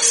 Hey,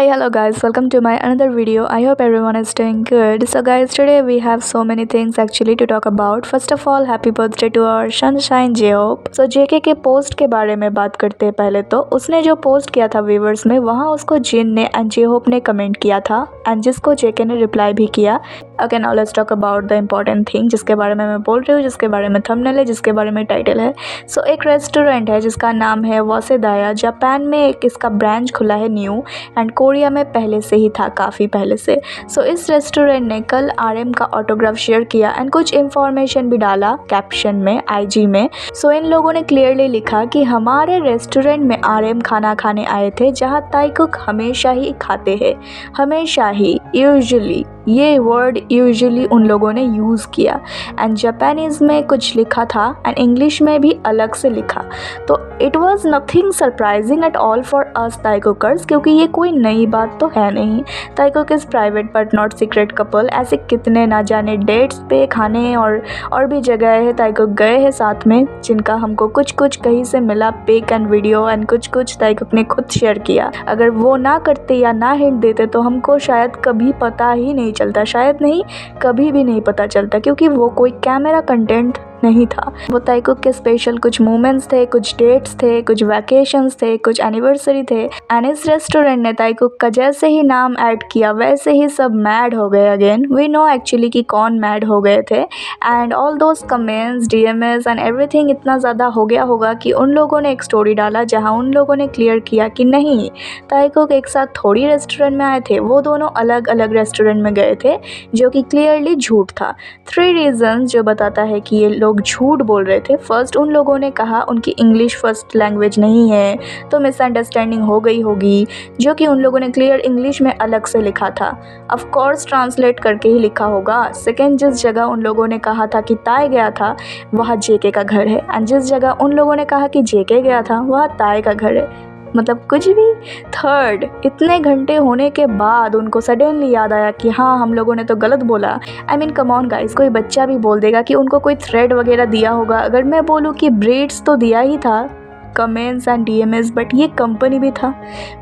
hello guys, welcome to my another video. I hope everyone is doing good. So guys, today we have so many things actually to talk about. First of all, happy birthday to our sunshine J-Hope. So JK के post के बारे में बात करते हैं। पहले तो उसने जो पोस्ट किया था व्यूवर्स में, वहाँ उसको जिन ने एंड J-Hope ने कमेंट किया था एंड जिसको JK ने रिप्लाई भी किया। Okay, now let's talk about the important thing जिसके बारे में मैं बोल रही हूँ, जिसके बारे में थंबनेल है, जिसके बारे में टाइटल है। सो एक रेस्टोरेंट है जिसका नाम है वासेदाया। जापान में एक इसका ब्रांच खुला है न्यू एंड कोरिया में पहले से ही था, काफ़ी पहले से। सो इस रेस्टोरेंट ने कल RM का ऑटोग्राफ शेयर किया एंड कुछ इन्फॉर्मेशन भी डाला कैप्शन में IG में। सो इन लोगों ने क्लियरली लिखा कि हमारे रेस्टोरेंट में RM खाना खाने आए थे जहाँ ताई कुक हमेशा ही खाते हैं, हमेशा ही, यूजुअली। ये वर्ड यूजुअली उन लोगों ने यूज़ किया एंड जापानीज़ में कुछ लिखा था एंड इंग्लिश में भी अलग से लिखा। तो it was nothing surprising at all for us ताई कुकर्स, क्योंकि ये कोई नई बात तो है नहीं। ताई cook is private but not secret couple. ऐसे कितने ना जाने डेट्स पे खाने और भी जगह है ताई कुक गए हैं साथ में, जिनका हमको कुछ कुछ कहीं से मिला पिक एंड वीडियो एंड कुछ ताई कुक ने खुद शेयर किया। अगर वो ना करते या ना हिंट देते तो हमको शायद कभी पता ही नहीं चलता, शायद नहीं, कभी भी नहीं पता चलता, क्योंकि वो कोई कैमरा कंटेंट नहीं था। वो ताई कुक के स्पेशल कुछ मोमेंट्स थे, कुछ डेट्स थे, कुछ वैकेशंस थे, कुछ एनिवर्सरी थे एंड इस रेस्टोरेंट ने ताई कुक का जैसे ही नाम ऐड किया वैसे ही सब मैड हो गए अगेन। वी नो एक्चुअली कि कौन मैड हो गए थे and all those comments, DMS and everything इतना ज़्यादा हो गया होगा कि उन लोगों ने एक स्टोरी डाला जहाँ उन लोगों ने क्लियर किया कि नहीं, ताई कुक एक साथ थोड़ी रेस्टोरेंट में आए थे, वो दोनों अलग अलग रेस्टोरेंट में गए थे, जो कि क्लियरली झूठ था। 3 रीजंस जो बताता है कि ये लोग झूठ बोल रहे थे। फर्स्ट, उन लोगों ने कहा उनकी इंग्लिश फर्स्ट लैंग्वेज नहीं है तो मिसअंडरस्टैंडिंग हो गई होगी, जो कि उन लोगों ने क्लियर इंग्लिश में अलग से लिखा था। ऑफ कोर्स ट्रांसलेट करके ही लिखा होगा। सेकंड, जिस जगह उन लोगों ने कहा था कि ताई गया था वहाँ JK का घर है एंड जिस जगह उन लोगों ने कहा कि JK गया था वहाँ ताई का घर है, मतलब कुछ भी। थर्ड, इतने घंटे होने के बाद उनको सडनली याद आया कि हाँ, हम लोगों ने तो गलत बोला। I mean come on guys, कोई बच्चा भी बोल देगा कि उनको कोई थ्रेड वगैरह दिया होगा। अगर मैं बोलूँ कि ब्रीड्स तो दिया ही था, कमेंट्स एंड DMS, बट ये कंपनी भी था।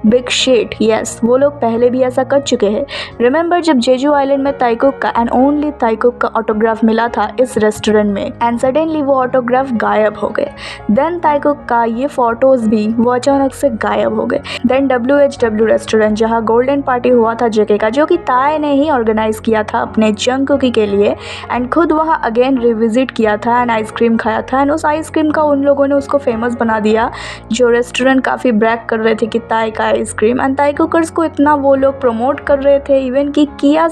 बिग शिट, यस, वो लोग पहले भी ऐसा कर चुके हैं। रिमेंबर जब जेजू आइलैंड में ताई कुक का एंड ओनली ताई कुक का ऑटोग्राफ मिला था इस रेस्टोरेंट में एंड सडनली वो ऑटोग्राफ गायब हो गए। देन ताई कुक का ये फोटोज भी वो अचानक से गायब हो गए। देन WHW रेस्टोरेंट जहाँ गोल्डन पार्टी हुआ था JK का, जो कि ताई ने ही ऑर्गेनाइज किया था अपने जंगकुकी के लिए एंड खुद वहाँ अगेन रिविजिट किया था एंड आइसक्रीम खाया था एंड उस आइसक्रीम का उन लोगों ने उसको फेमस बना दिया। जो रेस्टोरेंट काफ़ी ब्रैग कर रहे थे कि ताई का आइसक्रीम एंड ताई कुकर्स को इतना वो लोग प्रमोट कर रहे थे, इवन कि किया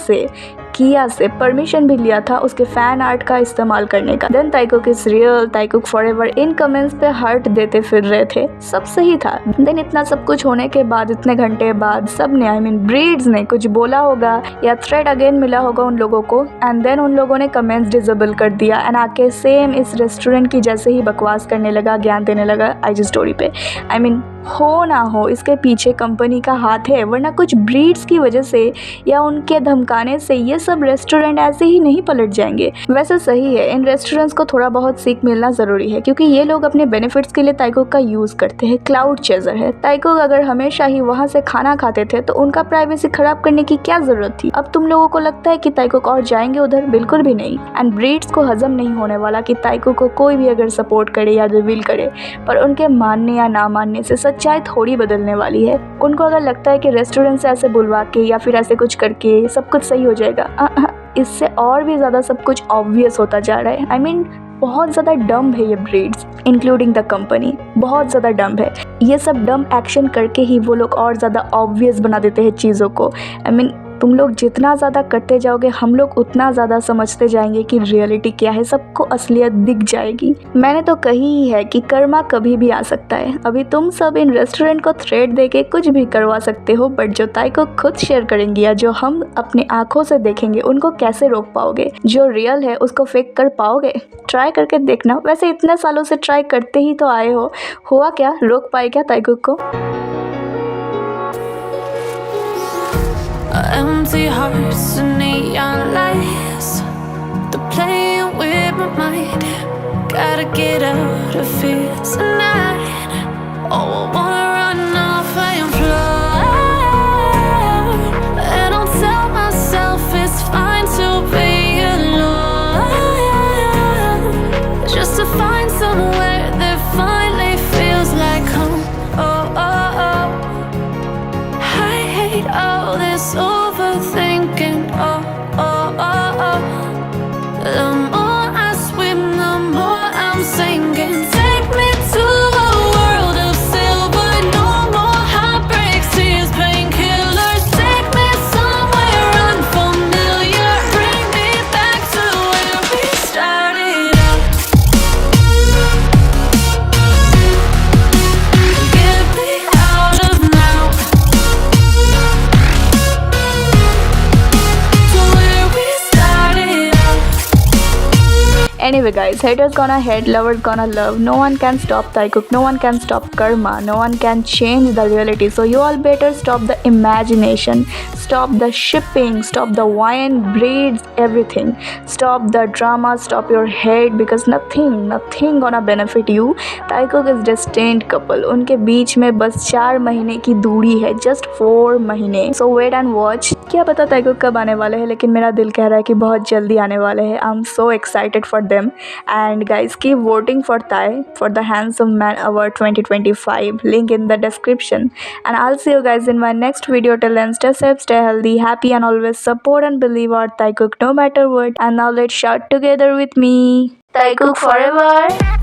से परमिशन भी लिया था उसके फैन आर्ट का इस्तेमाल करने का। देन ताई कुक इज रियल, ताई कुक फॉरएवर इन कमेंट्स पे हार्ट देते फिर रहे थे, सब सही था। देन इतना सब कुछ होने के बाद, इतने घंटे बाद, सब ने, आई मीन ब्रीड्स ने कुछ बोला होगा या थ्रेड अगेन मिला होगा उन लोगों को एंड देन उन लोगों ने कमेंट्स डिसेबल कर दिया एंड आके सेम इस रेस्टोरेंट की जैसे ही बकवास करने लगा, ज्ञान देने लगा IG स्टोरी पे। आई मीन हो ना हो, इसके पीछे कंपनी का हाथ है, वरना कुछ ब्रीड्स की वजह से या उनके धमकाने से ये सब रेस्टोरेंट ऐसे ही नहीं पलट जाएंगे। वैसे सही है, इन रेस्टोरेंट्स को थोड़ा बहुत सीख मिलना ज़रूरी है, क्योंकि ये लोग अपने बेनिफिट्स के लिए ताई कुक का यूज़ करते हैं। क्लाउड चेजर है ताई कुक, अगर हमेशा ही वहाँ से खाना खाते थे तो उनका प्राइवेसी ख़राब करने की क्या ज़रूरत थी। अब तुम लोगों को लगता है कि ताई कुक और जाएंगे उधर? बिल्कुल भी नहीं। एंड ब्रीड्स को हजम नहीं होने वाला कि ताई कुक को कोई भी अगर सपोर्ट करे या रिवील करे, पर उनके मानने या ना मानने से सच्चाई थोड़ी बदलने वाली है। उनको अगर लगता है कि रेस्टोरेंट से ऐसे बुलवा के या फिर ऐसे कुछ करके सब कुछ सही हो जाएगा, इससे और भी ज़्यादा सब कुछ ऑब्वियस होता जा रहा है। आई मीन बहुत ज़्यादा डम्ब है ये ब्रीड्स, इंक्लूडिंग द कंपनी, बहुत ज़्यादा डम्ब है। ये सब डम्ब एक्शन करके ही वो लोग और ज़्यादा ऑब्वियस बना देते हैं चीज़ों को। आई मीन तुम लोग जितना ज़्यादा करते जाओगे, हम लोग उतना ज़्यादा समझते जाएंगे कि रियलिटी क्या है, सबको असलियत दिख जाएगी। मैंने तो कही ही है कि कर्मा कभी भी आ सकता है। अभी तुम सब इन रेस्टोरेंट को थ्रेड देके कुछ भी करवा सकते हो, बट जो ताई को खुद शेयर करेंगे या जो हम अपनी आंखों से देखेंगे, उनको कैसे रोक पाओगे? जो रियल है उसको फेक कर पाओगे? ट्राई करके देखना। वैसे इतने सालों से ट्राई करते ही तो आए हो, हुआ क्या? रोक पाए क्या ताई कुक को? Empty hearts and neon my mind. Gotta get out of here tonight. Oh, I wanna run off and fly. And I'll tell myself it's fine to be alone, just to find somewhere that finally feels like home. Oh, oh, oh. I hate all this overthinking. Oh, oh, oh, oh. The more I swim, the more I'm sinking. Take me to a world of silver. No more heartbreaks, tears, painkillers. Take me somewhere unfamiliar. Bring me back to where we started out. Get me out of now, to where we started out. Anyway guys, haters gonna hate, lovers gonna love. No one can stop Taekook, no one can stop karma, no one can change the reality. So you all better stop the imagination, stop the shipping, stop the wine breeds everything, stop the drama, stop your hate, because nothing gonna benefit you. Taekook is destined couple, उनके बीच में बस 4 महीने की दूरी है, just 4 महीने. So wait and watch. क्या पता Taekook कब आने वाले हैं, लेकिन मेरा दिल कह रहा है कि बहुत जल्दी आने वाले हैं. I'm so excited for them. And guys, keep voting for Tae for the Handsome Man Award 2025. Link in the description. And I'll see you guys in my next video. Till then, stay safe, stay healthy, happy, and always support and believe our Taekook no matter what. And now let's shout together with me. Taekook forever.